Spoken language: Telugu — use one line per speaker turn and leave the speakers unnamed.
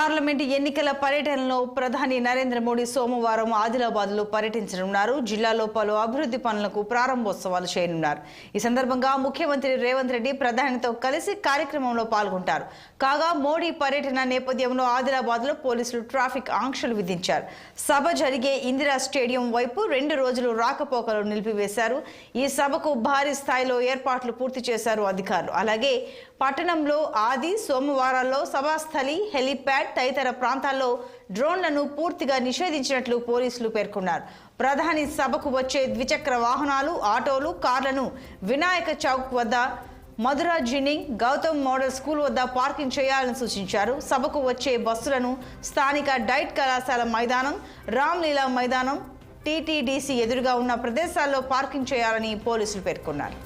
పార్లమెంట్ ఎన్నికల పర్యటనలో ప్రధాని నరేంద్ర మోడీ సోమవారం ఆదిలాబాద్లో పర్యటించనున్నారు. జిల్లాలో పలు అభివృద్ధి పనులకు ప్రారంభోత్సవాలు చేయనున్నారు. ఈ సందర్భంగా ముఖ్యమంత్రి రేవంత్ రెడ్డి ప్రధానితో కలిసి కార్యక్రమంలో పాల్గొంటారు. కాగా మోడీ పర్యటన నేపథ్యంలో ఆదిలాబాద్లో పోలీసులు ట్రాఫిక్ ఆంక్షలు విధించారు. సభ జరిగే ఇందిరా స్టేడియం వైపు 2 రోజులు రాకపోకలు నిలిపివేశారు. ఈ సభకు భారీ స్థాయిలో ఏర్పాట్లు పూర్తి చేశారు అధికారులు. అలాగే పట్టణంలో ఆది సోమవారాల్లో సభాస్థలి, హెలిప్యాడ్ తదితర ప్రాంతాల్లో డ్రోన్లను పూర్తిగా నిషేధించినట్లు పోలీసులు పేర్కొన్నారు. ప్రధాని సభకు వచ్చే ద్విచక్ర వాహనాలు, ఆటోలు, కార్లను వినాయక చౌక్ వద్ద, Madhura ginning, Gautam model school వద్ద పార్కింగ్ చేయాలని సూచించారు. సభకు వచ్చే బస్సులను స్థానిక డైట్ కళాశాల మైదానం, రామ్లీలా మైదానం, టీటీడీసీ ఎదురుగా ఉన్న ప్రదేశాల్లో పార్కింగ్ చేయాలని పోలీసులు పేర్కొన్నారు.